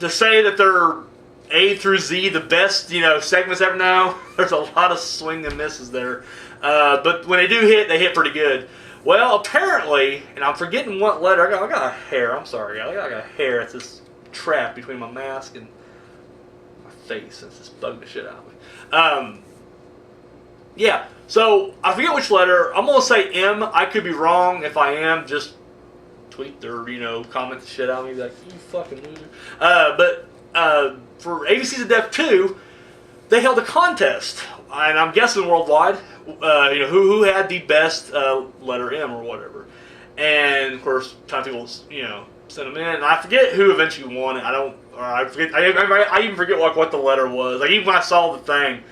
to say that they're A through Z, the best, segments ever now, there's a lot of swing and misses there. But when they do hit, they hit pretty good. Well, apparently, and I'm forgetting what letter, I got a hair, I'm sorry, I got a hair, it's this trap between my mask and my face, it's just bugging the shit out of me. Yeah, so I forget which letter, I'm going to say M, I could be wrong. If I am, just tweet or, comment the shit out of me, like, you fucking loser. But for ABCs of Death 2, they held a contest, and I'm guessing worldwide, who had the best letter M or whatever. And of course, ton of people, sent them in. And I forget who eventually won it. I even forget what the letter was. Like, even when I saw the thing,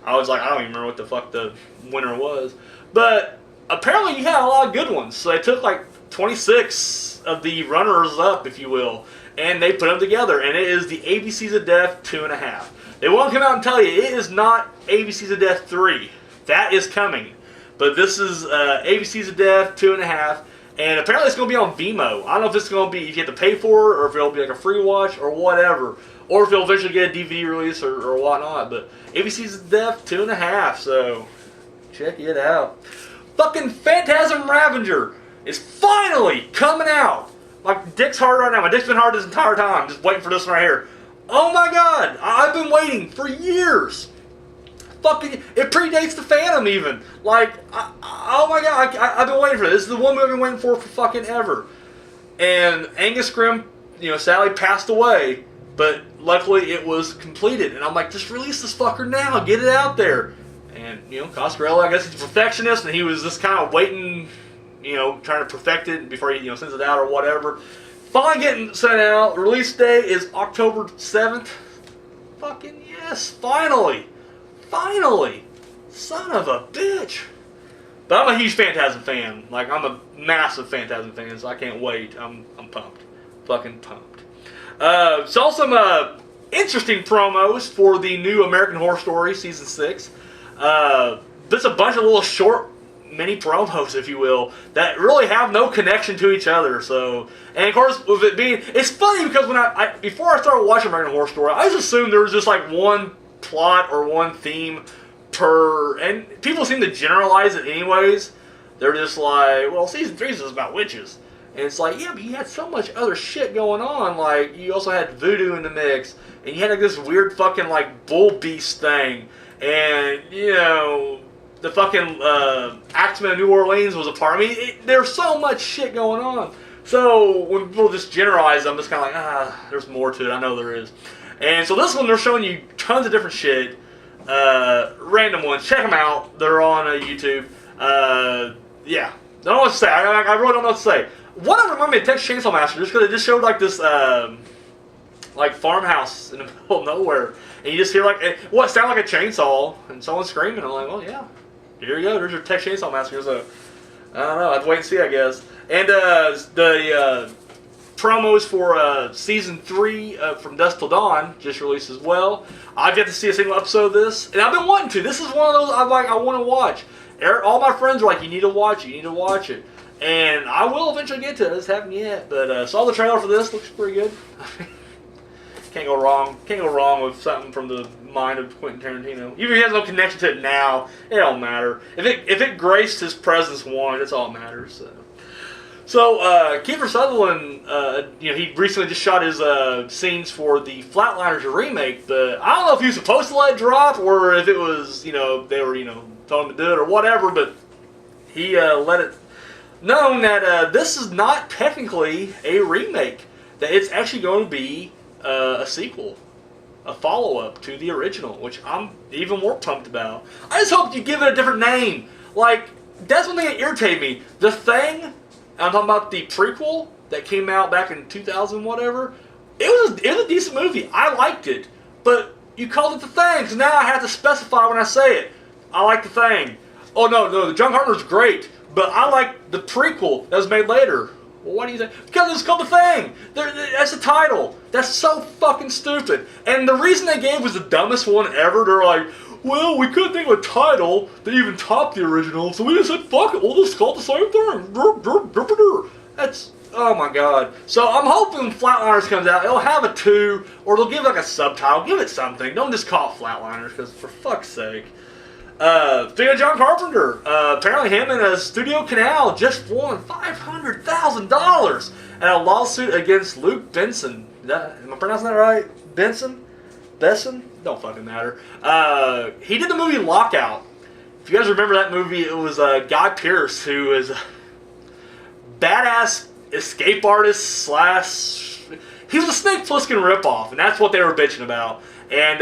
I was like, I don't even remember what the fuck the winner was. But apparently, you had a lot of good ones. So they took like 26 of the runners up, if you will, and they put them together. And it is the ABCs of Death 2.5. They won't come out and tell you it is not ABCs of Death 3. That is coming. But this is ABCs of Death 2.5. And apparently it's going to be on Vimeo. I don't know if it's going to be, if you have to pay for it, or if it'll be like a free watch, or whatever. Or if it'll eventually get a DVD release, or whatnot. But ABCs of Death 2.5, so check it out. Fucking Phantasm Ravager is finally coming out. My dick's hard right now. My dick's been hard this entire time, just waiting for this one right here. Oh my god, I've been waiting for years. Fucking, it predates the Phantom even. Like, oh my god, I've been waiting for this. This is the one movie I've been waiting for fucking ever. And Angus Scrimm, sadly passed away, but luckily it was completed. And I'm like, just release this fucker now, get it out there. And, Coscarelli, I guess he's a perfectionist, and he was just kind of waiting, trying to perfect it before he, sends it out or whatever. Finally getting sent out. Release date is October 7th. Fucking yes, finally. Finally. Son of a bitch. But I'm a huge Phantasm fan. Like, I'm a massive Phantasm fan, so I can't wait. I'm pumped. Fucking pumped. Saw some interesting promos for the new American Horror Story Season 6. There's a bunch of little short mini promos, if you will, that really have no connection to each other. So, and of course, with it being, it's funny because when I before I started watching American Horror Story, I just assumed there was just like one plot or one theme per, and people seem to generalize it anyways. They're just like, well, season 3 is about witches, and it's like, yeah, but you had so much other shit going on. Like, you also had voodoo in the mix, and you had like this weird fucking like bull beast thing, and the fucking Axeman of New Orleans was a part. I mean, there's so much shit going on. So when people just generalize, I'm just kind of like, there's more to it. I know there is. And so this one, they're showing you tons of different shit. Random ones. Check them out. They're on YouTube. Yeah. Don't know what to say. I really don't know what to say. One of them reminded me of Texas Chainsaw Massacre, just because it just showed like this like farmhouse in the middle of nowhere. And you just hear like, what sounded like a chainsaw and someone screaming. I'm like, well, yeah. Here you go. There's your Texas Chainsaw Massacre. So, I don't know. I have to wait and see, I guess. And the promos for Season 3 from Dusk Till Dawn just released as well. I've yet to see a single episode of this. And I've been wanting to. This is one of those I want to watch. All my friends are like, you need to watch it. You need to watch it. And I will eventually get to it. This hasn't yet. But saw the trailer for this. Looks pretty good. Can't go wrong. Can't go wrong with something from the mind of Quentin Tarantino. Even if he has no connection to it now, it don't matter. If it graced his presence once, that's all that matters. So Kiefer Sutherland, he recently just shot his scenes for the Flatliners remake. But I don't know if he was supposed to let it drop or if it was, they were, told him to do it or whatever. But he let it known that this is not technically a remake. That it's actually going to be a sequel, a follow-up to the original, which I'm even more pumped about. I just hope you give it a different name. Like, that's one thing that irritated me. The Thing, I'm talking about the prequel that came out back in 2000 whatever, it was a decent movie. I liked it. But you called it The Thing, so now I have to specify when I say it. I like The Thing. Oh, no, John Carpenter's great, but I like the prequel that was made later. Well, why do you think? Because it's called The Thing. That's the title. That's so fucking stupid. And the reason they gave was the dumbest one ever. They're like, well, we couldn't think of a title that even topped the original, so we just said, fuck it, we'll just call it the same thing. That's oh my god. So I'm hoping Flatliners comes out. It'll have a 2, or they'll give like a subtitle. Give it something. Don't just call it Flatliners, because for fuck's sake. Speaking of John Carpenter, apparently him and Studio Canal just won $500,000 in a lawsuit against Luke Benson. Am I pronouncing that right? Benson? Don't fucking matter. He did the movie Lockout. If you guys remember that movie, it was Guy Pearce, who is a badass escape artist / he was a Snake Plissken ripoff, and that's what they were bitching about. And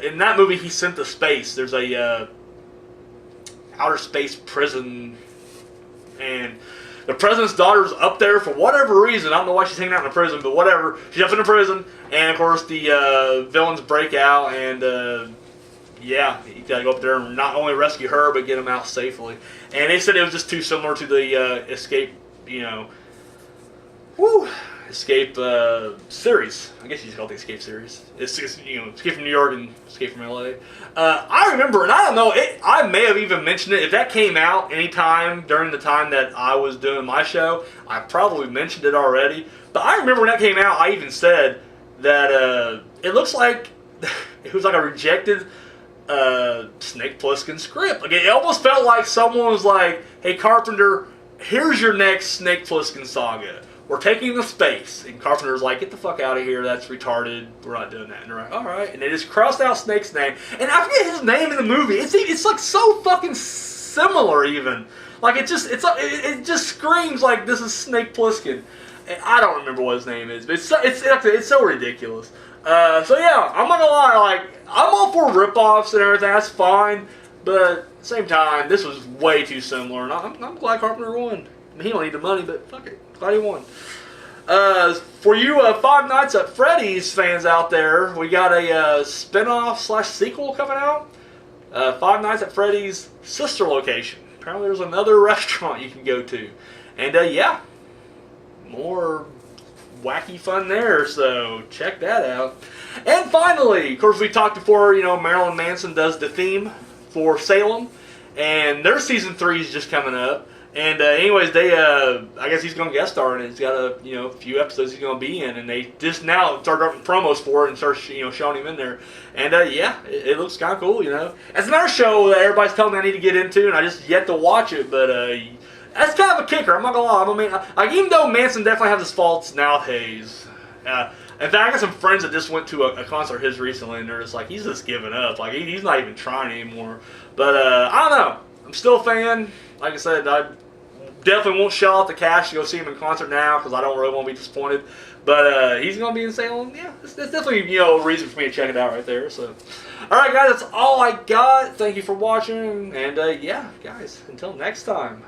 in that movie, he's sent to space. There's a outer space prison, and the president's daughter's up there for whatever reason. I don't know why she's hanging out in a prison, but whatever. She's up in a prison, and of course the villains break out, and yeah, you gotta go up there and not only rescue her, but get him out safely. And they said it was just too similar to the Escape, Escape series. I guess you call it the Escape series. It's Escape from New York and Escape from LA. I remember, and I don't know, I may have even mentioned it. If that came out anytime during the time that I was doing my show, I probably mentioned it already. But I remember when that came out, I even said that it looks like it was like a rejected Snake Plissken script. Like, it almost felt like someone was like, "Hey Carpenter, here's your next Snake Plissken saga. We're taking the space." And Carpenter's like, "Get the fuck out of here. That's retarded. We're not doing that." And they're like, "All right." And they just crossed out Snake's name. And I forget his name in the movie. It's like so fucking similar even. Like it just screams like this is Snake Plissken. And I don't remember what his name is, but it's so ridiculous. So yeah, I'm not gonna lie. Like, I'm all for ripoffs and everything. That's fine. But at the same time, this was way too similar. And I'm glad Carpenter won. I mean, he don't need the money, but fuck it. Glad he won. For you Five Nights at Freddy's fans out there, we got a spin-off / sequel coming out. Five Nights at Freddy's sister location. Apparently there's another restaurant you can go to. And yeah, more wacky fun there, so check that out. And finally, of course we talked before, Marilyn Manson does the theme for Salem. And their season 3 is just coming up. And anyways, they I guess he's going to guest star in it. He's got a few episodes he's going to be in, and they just now start dropping promos for it and start showing him in there. And yeah, it looks kind of cool. It's another show that everybody's telling me I need to get into, and I just yet to watch it. But that's kind of a kicker. I'm not gonna lie. I mean, like, even though Manson definitely has his faults nowadays. In fact, I got some friends that just went to a concert of his recently, and they're just like, he's just giving up. Like, he's not even trying anymore. But I don't know. I'm still a fan. Like I said, I definitely won't shell out the cash to go see him in concert now because I don't really want to be disappointed. But he's going to be in Salem. Yeah, it's definitely a reason for me to check it out right there. So, all right, guys, that's all I got. Thank you for watching. And yeah, guys, until next time.